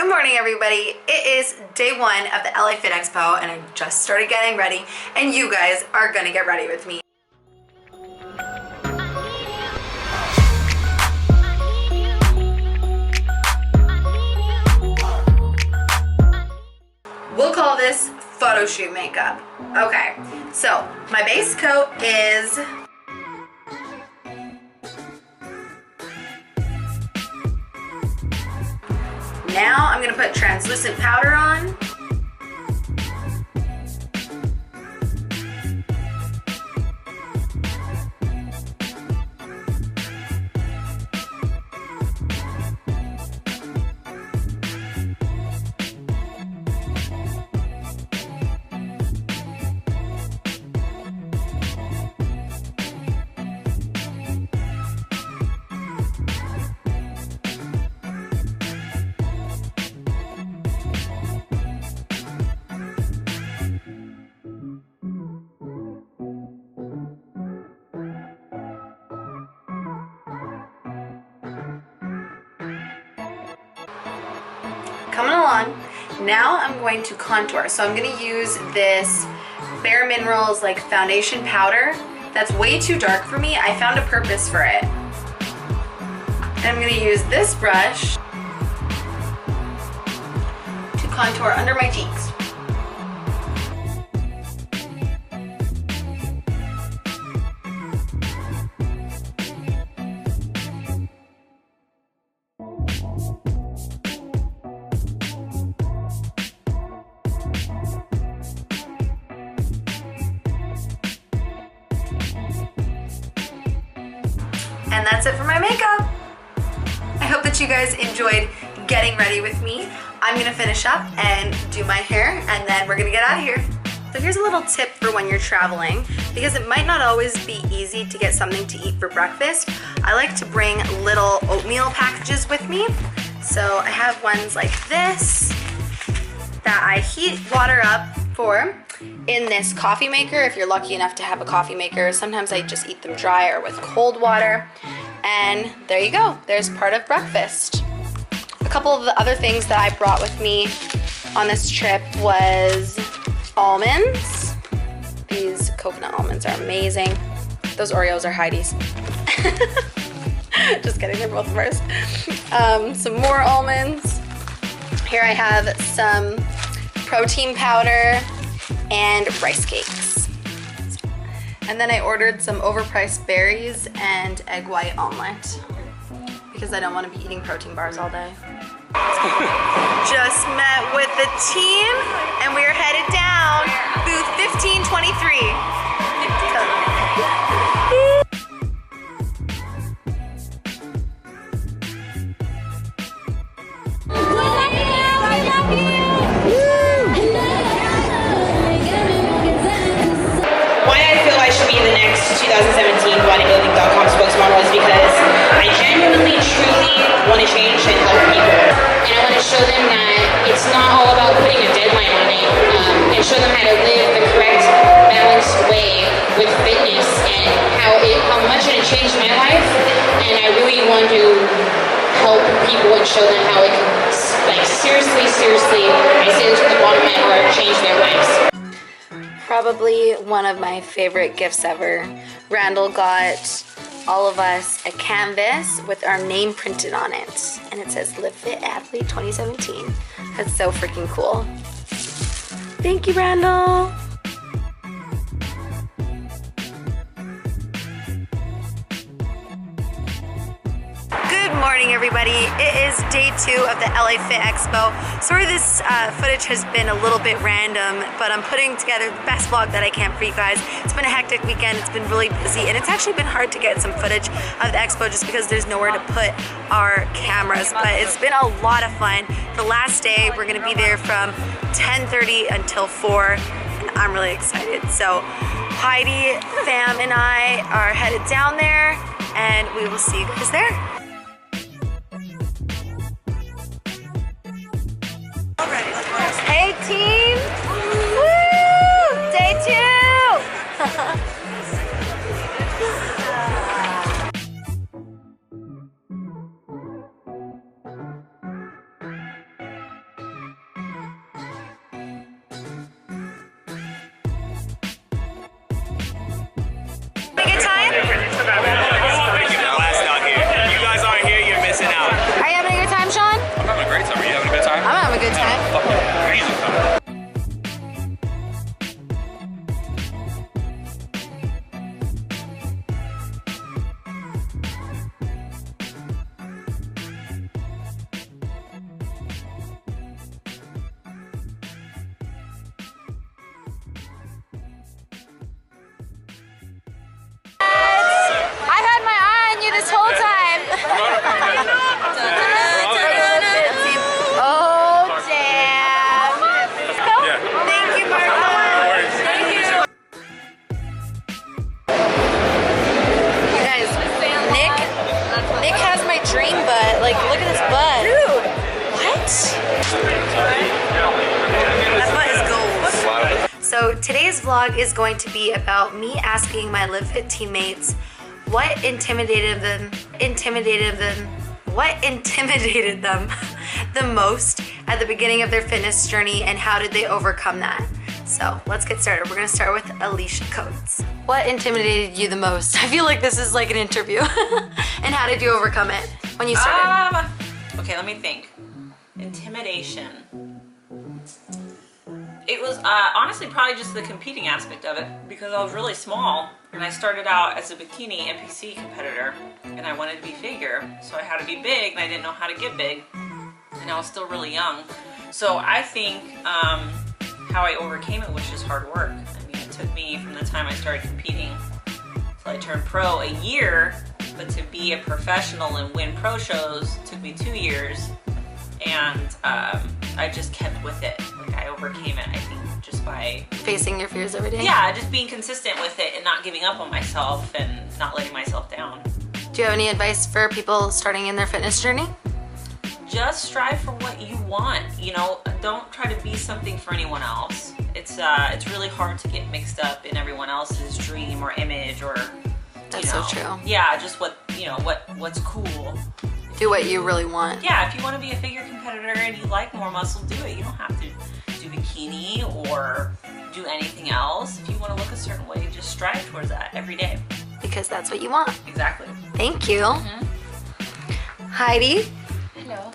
Good morning, everybody. It is day one of the LA Fit Expo, and I just started getting ready, and you guys are gonna get ready with me. We'll call this photo shoot makeup. Okay, so my base coat is now I'm gonna put translucent powder on. Coming along. Now I'm going to contour. So I'm going to use this Bare Minerals like foundation powder. That's way too dark for me. I found a purpose for it. And I'm going to use this brush to contour under my cheeks. And that's it for my makeup. I hope that you guys enjoyed getting ready with me. I'm gonna finish up and do my hair, and then we're gonna get out of here. So here's a little tip for when you're traveling, because it might not always be easy to get something to eat for breakfast. I like to bring little oatmeal packages with me. So I have ones like this that I heat water up for in this coffee maker, if you're lucky enough to have a coffee maker. Sometimes I just eat them dry or with cold water. And there you go, there's part of breakfast. A couple of the other things that I brought with me on this trip was almonds. These coconut almonds are amazing. Those Oreos are Heidi's. Just kidding, they're both of ours. Some more almonds. Here I have some protein powder and rice cakes. And then I ordered some overpriced berries and egg white omelet because I don't want to be eating protein bars all day. Just met with the team and we're headed down booth 1523. The next 2017 bodybuilding.com spokesmodel is because I genuinely, truly want to change and help people. And I want to show them that it's not all about putting a deadline on it, and show them how to live the correct, balanced way with fitness and how much it changed my life. And I really want to help people and show them how it can, like, seriously, I say this from the bottom of my heart, change their lives. Probably one of my favorite gifts ever. Randall got all of us a canvas with our name printed on it. And it says Live Fit Athlete 2017. That's so freaking cool. Thank you, Randall. Good morning, everybody. It is day 2 of the LA Fit Expo. Sorry this footage has been a little bit random, but I'm putting together the best vlog that I can for you guys. It's been a hectic weekend. It's been really busy, and it's actually been hard to get some footage of the expo just because there's nowhere to put our cameras, but it's been a lot of fun. The last day, we're gonna be there from 10:30 until 4, and I'm really excited. So Heidi, Fam, and I are headed down there, and we will see you guys there. Hey team! Woo! Day 2! That butt is gold. So today's vlog is going to be about me asking my Live Fit teammates what intimidated them the most at the beginning of their fitness journey and how did they overcome that. So let's get started. We're gonna start with Alicia Coates. What intimidated you the most? I feel like this is like an interview. And how did you overcome it when you started? Okay, let me think. Intimidation. It was honestly probably just the competing aspect of it because I was really small and I started out as a bikini NPC competitor and I wanted to be figure, so I had to be big and I didn't know how to get big and I was still really young. So I think how I overcame it was just hard work. I mean, it took me from the time I started competing till I turned pro a year, but to be a professional and win pro shows took me 2 years, and I just kept with it. Like I overcame it, I think, just by facing your fears every day? Yeah, just being consistent with it and not giving up on myself and not letting myself down. Do you have any advice for people starting in their fitness journey? Just strive for what you want, you know, don't try to be something for anyone else. It's really hard to get mixed up in everyone else's dream or image or, That's so true. Yeah, just what's cool. Do what you really want. Yeah, if you want to be a figure competitor and you like more muscle, do it. You don't have to do bikini or do anything else. If you want to look a certain way, just strive towards that every day. Because that's what you want. Exactly. Thank you. Heidi? Hello.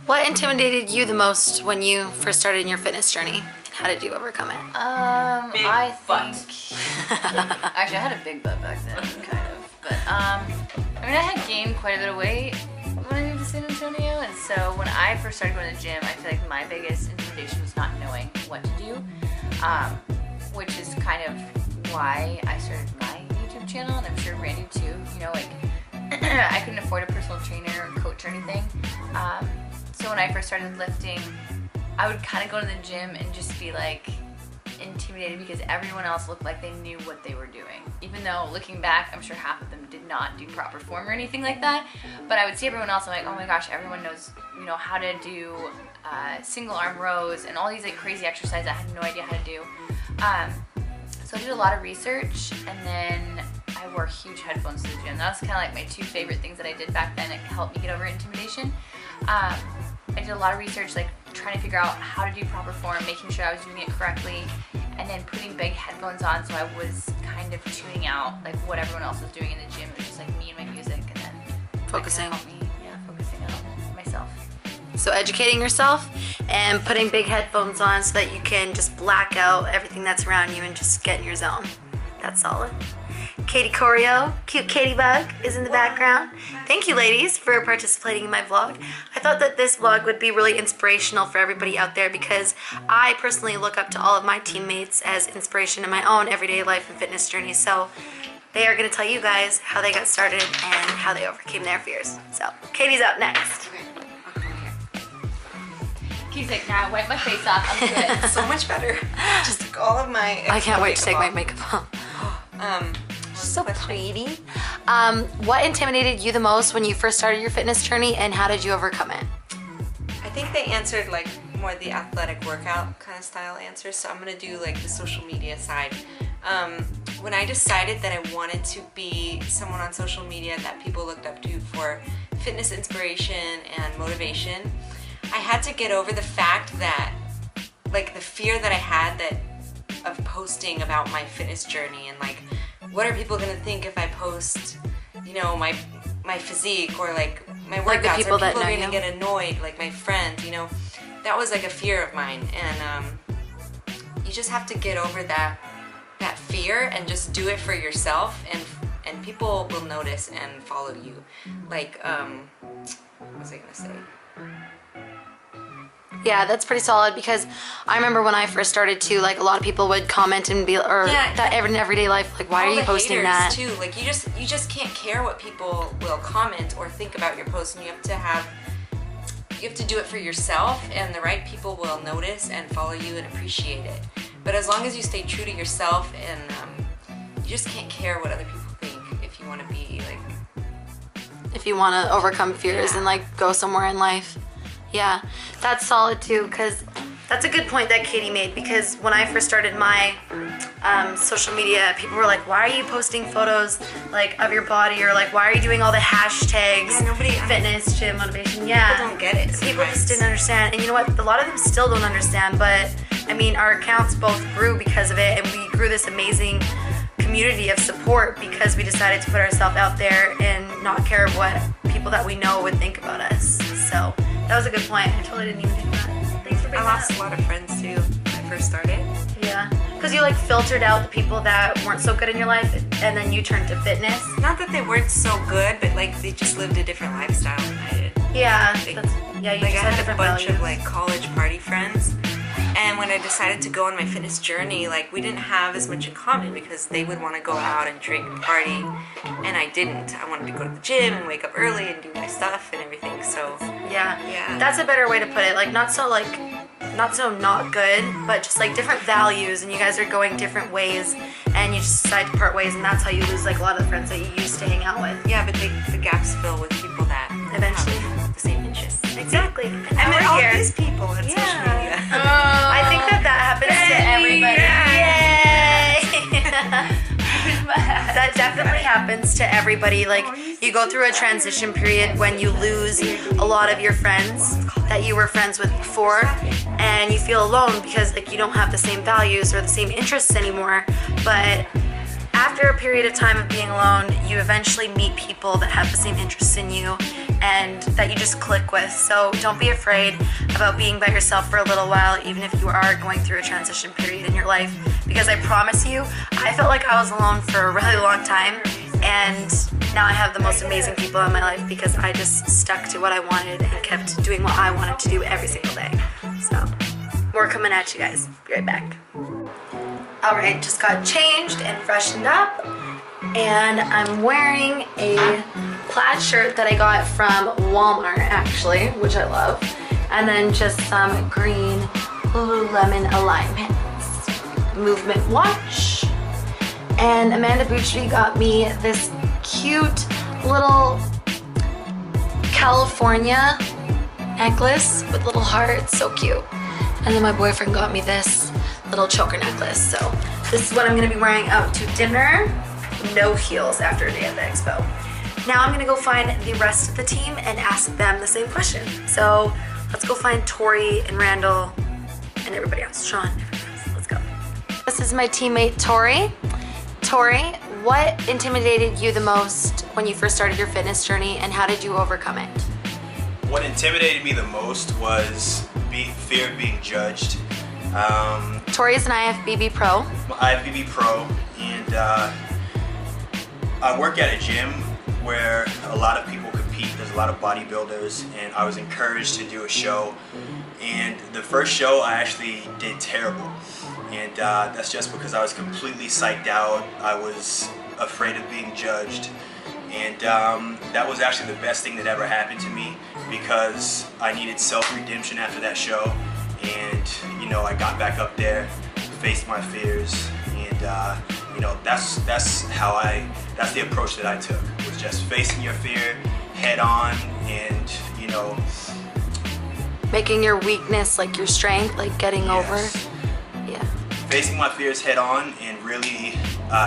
What intimidated you the most when you first started in your fitness journey? How did you overcome it? Big I butt. think actually I had a big butt back then, kind of. But I mean, I had gained quite a bit of weight when I moved to San Antonio, and so when I first started going to the gym, I feel like my biggest intimidation was not knowing what to do, which is kind of why I started my YouTube channel, and I'm sure Randy too. You know, like I couldn't afford a personal trainer or coach or anything. So when I first started lifting, I would kind of go to the gym and just be like intimidated because everyone else looked like they knew what they were doing. Even though looking back, I'm sure half of them did not do proper form or anything like that. But I would see everyone else, I'm like, oh my gosh, everyone knows, you know, how to do single arm rows and all these like crazy exercises I had no idea how to do. So I did a lot of research, and then I wore huge headphones to the gym. That was kind of like my two favorite things that I did back then. It helped me get over intimidation. I did a lot of research, like trying to figure out how to do proper form, making sure I was doing it correctly, and then putting big headphones on so I was kind of tuning out like what everyone else was doing in the gym. It was just like me and my music, and then Focusing. focusing on myself. So educating yourself and putting big headphones on so that you can just black out everything that's around you and just get in your zone. That's solid. Katie Corio, cute Katie Bug, is in the background. Thank you, ladies, for participating in my vlog. I thought that this vlog would be really inspirational for everybody out there because I personally look up to all of my teammates as inspiration in my own everyday life and fitness journey. So they are going to tell you guys how they got started and how they overcame their fears. So Katie's up next. He's like, nah, wipe my face off, I'm good. So much better. Just took all of my I can't wait to take my makeup off. So pretty. What intimidated you the most when you first started your fitness journey, and how did you overcome it? I think they answered like more the athletic workout kind of style answers, so I'm gonna do like the social media side. When I decided that I wanted to be someone on social media that people looked up to for fitness inspiration and motivation, I had to get over the fact that, like, the fear that I had of posting about my fitness journey and like, what are people gonna think if I post, you know, my physique or like my workouts? Like the people are that people know gonna you? get annoyed, like my friends, you know? That was like a fear of mine, and you just have to get over that fear and just do it for yourself, and people will notice and follow you. Like, what was I gonna say? Yeah, that's pretty solid because I remember when I first started too, like a lot of people would comment and be, or Yeah. that in everyday life, like, why All are you the posting haters, that? too. Like you just can't care what people will comment or think about your post, and you have to do it for yourself, and the right people will notice and follow you and appreciate it. But as long as you stay true to yourself, and you just can't care what other people think if you want to be like. If you want to overcome fears and like go somewhere in life. Yeah, that's solid too, because that's a good point that Katie made, because when I first started my social media, people were like, why are you posting photos like of your body, or like, why are you doing all the hashtags? Yeah, nobody- fitness, gym, motivation. Yeah. People don't get it People sometimes. just didn't understand. And you know what? A lot of them still don't understand, but I mean, our accounts both grew because of it, and we grew this amazing community of support because we decided to put ourselves out there and not care what people that we know would think about us. So that was a good point. I totally didn't even think of that. Thanks for I bringing lost that a lot of friends too when I first started. up. Yeah, because you like filtered out the people that weren't so good in your life, and then you turned to fitness. Not that they weren't so good, but like they just lived a different lifestyle than I did. Yeah, Like, that's, yeah. You like I just had had a different bunch values. of like college party friends, and when I decided to go on my fitness journey, like we didn't have as much in common because they would want to go out and drink and party, and I didn't. I wanted to go to the gym and wake up early and do my stuff and everything. So Yeah. Yeah. That's a better way to put it. Like not so not good, but just like different values, and you guys are going different ways, and you just decide to part ways, and that's how you lose like a lot of the friends that you used to hang out with. yeah, but the gaps fill with people that Eventually. have the same interests. Exactly. And I met we're all here. these people on social media. I think that happens to everybody. Yay! That definitely happens to everybody. Like you go through a transition period when you lose a lot of your friends that you were friends with before, and you feel alone because like you don't have the same values or the same interests anymore. But after a period of time of being alone, you eventually meet people that have the same interests in you and that you just click with. So don't be afraid about being by yourself for a little while, even if you are going through a transition period in your life, because I promise you, I felt like I was alone for a really long time, and now I have the most amazing people in my life because I just stuck to what I wanted and kept doing what I wanted to do every single day. So more coming at you guys. Be right back. All right, just got changed and freshened up, and I'm wearing a plaid shirt that I got from Walmart actually, which I love, and then just some green Lululemon Align pants, movement watch, and Amanda Bucci got me this cute little California necklace with little hearts, so cute. And then my boyfriend got me this little choker necklace. So this is what I'm gonna be wearing out to dinner. No heels after a day at the expo. Now I'm gonna go find the rest of the team and ask them the same question. So let's go find Tori and Randall and everybody else. Sean, everybody else. Let's go. This is my teammate Tori. Tori, what intimidated you the most when you first started your fitness journey, and how did you overcome it? What intimidated me the most was fear of being judged. Tori is an IFBB pro. IFBB pro, and I work at a gym where a lot of people compete. There's a lot of bodybuilders, and I was encouraged to do a show. And the first show I actually did terrible, and that's just because I was completely psyched out. I was afraid of being judged, and that was actually the best thing that ever happened to me, because I needed self-redemption after that show. And you know, I got back up there, faced my fears, and you know, that's the approach that I took, was just facing your fear head on, and you know, Making your weakness like your strength, like getting yes, over. Yeah. facing my fears head on and really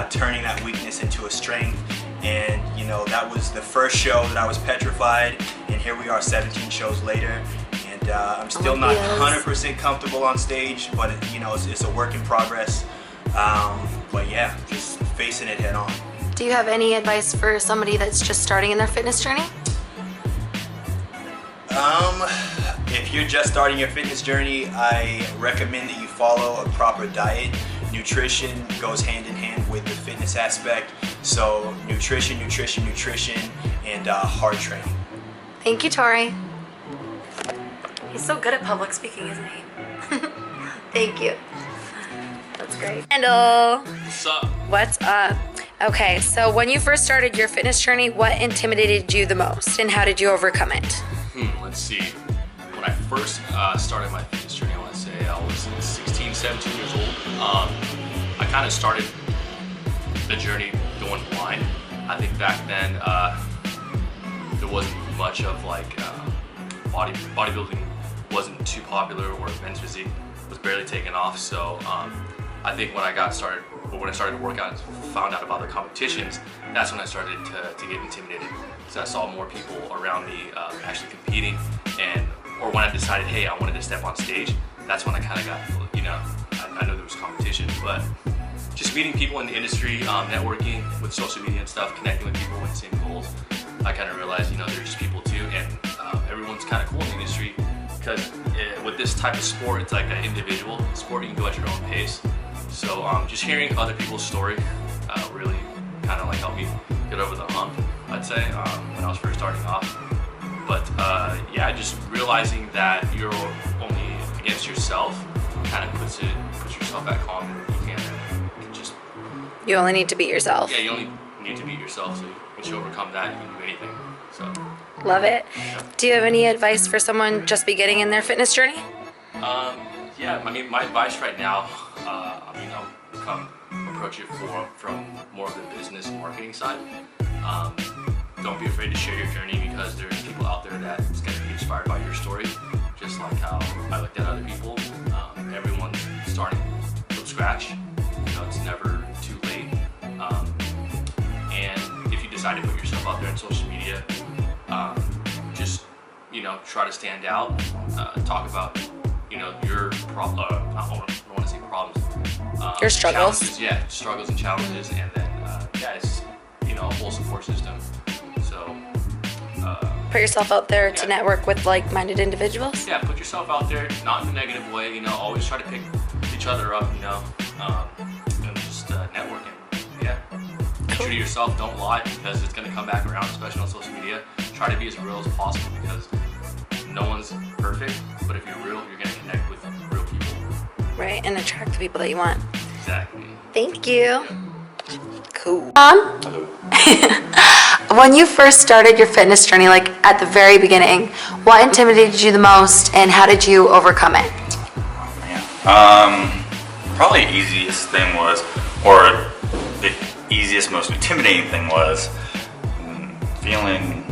turning that weakness into a strength. And you know, that was the first show that I was petrified, and here we are 17 shows later. I'm still not 100% comfortable on stage, but you know, it's a work in progress. But yeah, just facing it head on. Do you have any advice for somebody that's just starting in their fitness journey? If you're just starting your fitness journey, I recommend that you follow a proper diet. Nutrition goes hand in hand with the fitness aspect. So nutrition, and hard training. Thank you, Tori. He's so good at public speaking, isn't he? Thank you. That's great. Randall. What's up? What's up? Okay, so when you first started your fitness journey, what intimidated you the most, and how did you overcome it? Let's see. When I first started my fitness journey, I want to say I was 16, 17 years old. I kind of started the journey going blind. I think back then there wasn't much of like bodybuilding wasn't too popular, or men's physique was barely taking off. So I think when I started to work out and found out about the competitions, that's when I started to get intimidated. So I saw more people around me actually competing, or when I decided, hey, I wanted to step on stage, that's when I kind of got, I know there was competition, but just meeting people in the industry, networking with social media and stuff, connecting with people with the same goals, I kind of realized, they're just people too, and everyone's kind of cool in the industry, because with this type of sport, it's like an individual sport. You can go at your own pace. So just hearing other people's story really kind of like helped me get over the hump, I'd say, when I was first starting off. But yeah, just realizing that you're only against yourself kind of puts yourself back calm. You only need to beat yourself. Yeah, you only need to beat yourself. So once you overcome that, you can do anything. So. Love it. Do you have any advice for someone just beginning in their fitness journey? Yeah, I mean, my advice right now, I'll approach it from more of the business and marketing side. Don't be afraid to share your journey, because there's people out there that's going to be inspired by your story, just like how I looked at other people. Everyone's starting from scratch. It's never too late. And if you decide to put yourself out there in social media, just try to stand out. Talk about your I don't want to say problems. Your struggles. Yeah, struggles and challenges, and then it's a whole support system. So put yourself out there to network with like-minded individuals. Yeah, put yourself out there, not in a negative way. Always try to pick each other up. And just networking. Yeah. Be true to yourself. Don't lie, because it's going to come back around, especially on social media. Try to be as real as possible, because no one's perfect. But if you're real, you're going to connect with real people. Right, and attract the people that you want. Exactly. Thank you. Cool. Hello. When you first started your fitness journey, like at the very beginning, what intimidated you the most, and how did you overcome it? Probably easiest thing was, or the easiest, most intimidating thing was feeling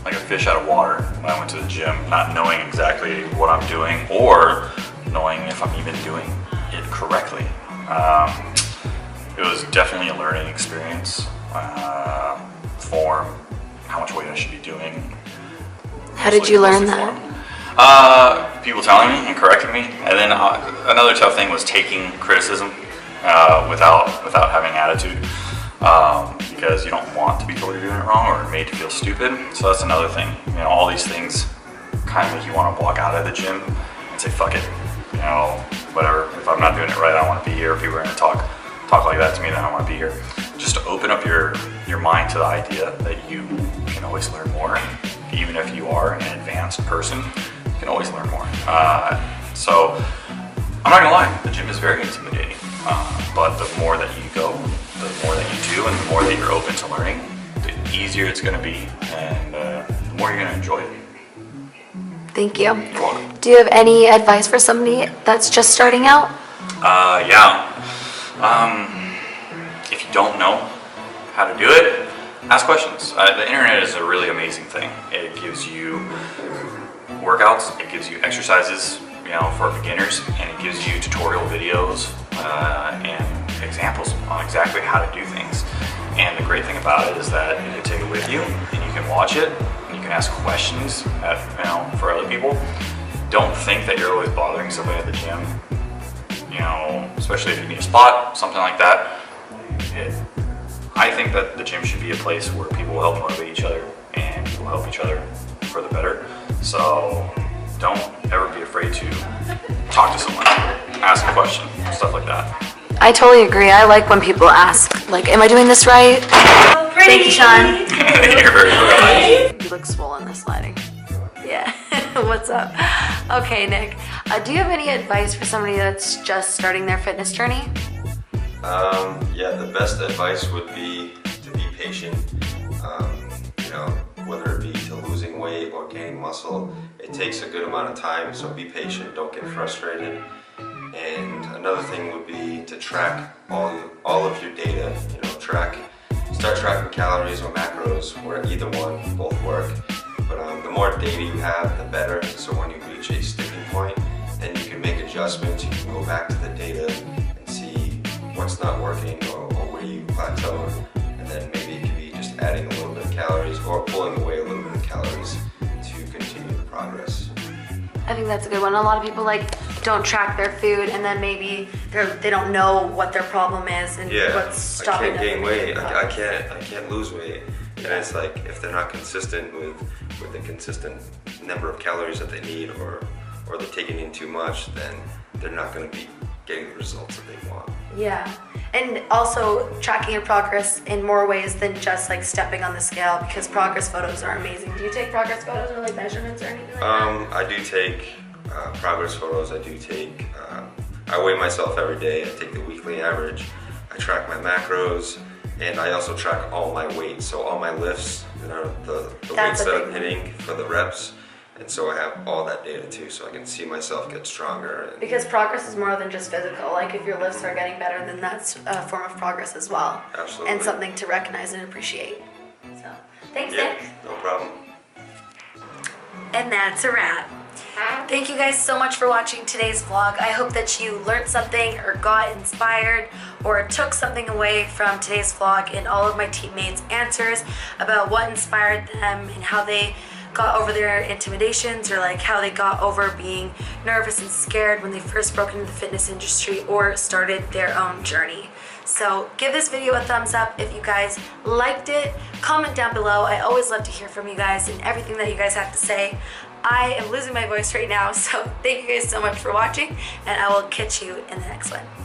like a fish out of water when I went to the gym, not knowing exactly what I'm doing, or knowing if I'm even doing it correctly. It was definitely a learning experience. Form, how much weight I should be doing. How did you learn that? People telling me and correcting me, and then another tough thing was taking criticism without having attitude, because you don't want to be told you're doing it wrong or made to feel stupid. So that's another thing. All these things kind of make you want to walk out of the gym and say, fuck it, whatever. If I'm not doing it right, I don't want to be here. If people are going to talk like that to me, then I don't want to be here. Just to open up your mind to the idea that you can always learn more. Even if you are an advanced person, you can always learn more. So I'm not gonna lie, the gym is very intimidating. But the more that you go, the more that you do, and the more that you're open to learning, the easier it's gonna be, and the more you're gonna enjoy it. Thank you. You're welcome. Do you have any advice for somebody that's just starting out? If you don't know how to do it, ask questions. The internet is a really amazing thing. It gives you workouts, it gives you exercises, for beginners, and it gives you tutorial videos and examples on exactly how to do things. And the great thing about it is that you can take it with you, and you can watch it, and you can ask questions for other people. Don't think that you're always bothering somebody at the gym. Especially if you need a spot, something like that. I think that the gym should be a place where people will help motivate each other, and people help each other for the better. So don't ever be afraid to talk to someone, ask a question, stuff like that. I totally agree. I like when people ask, like, am I doing this right? Thank you, Sean. You're very welcome. You look swollen this lighting. Yeah. What's up? Okay, Nick. Do you have any advice for somebody that's just starting their fitness journey? Yeah, the best advice would be to be patient. Whether it be to losing weight or gaining muscle, it takes a good amount of time, so be patient, don't get frustrated. And another thing would be to track all of your data. Start tracking calories or macros, or either one, both work. But the more data you have, the better. So when you reach a sticking point, then you can make adjustments. You can go back to the data and see what's not working or where you plateau, and then maybe it could be just adding a little bit of calories or pulling away a little bit of calories to continue the progress. I think that's a good one. A lot of people like don't track their food, and then maybe they don't know what their problem is and what's stopping them. I can't gain weight. I can't lose weight. And it's like if they're not consistent with the consistent number of calories that they need, or they're taking in too much, then they're not going to be getting the results that they want. Yeah, and also tracking your progress in more ways than just like stepping on the scale, because progress photos are amazing. Do you take progress photos or like measurements or anything like that? I do take progress photos. I do take, I weigh myself every day. I take the weekly average. I track my macros, and I also track all my weight. So all my lifts, the weights that I'm hitting for the reps. And so I have all that data too, so I can see myself get stronger. Because progress is more than just physical. Like if your lifts are getting better, then that's a form of progress as well. Absolutely. And something to recognize and appreciate. So, thanks, Yeah, Nick. no problem. And that's a wrap. Thank you guys so much for watching today's vlog. I hope that you learned something or got inspired or took something away from today's vlog and all of my teammates' answers about what inspired them and how they got over their intimidations, or like how they got over being nervous and scared when they first broke into the fitness industry or started their own journey. So give this video a thumbs up if you guys liked it. Comment down below. I always love to hear from you guys and everything that you guys have to say. I am losing my voice right now, so thank you guys so much for watching, and I will catch you in the next one.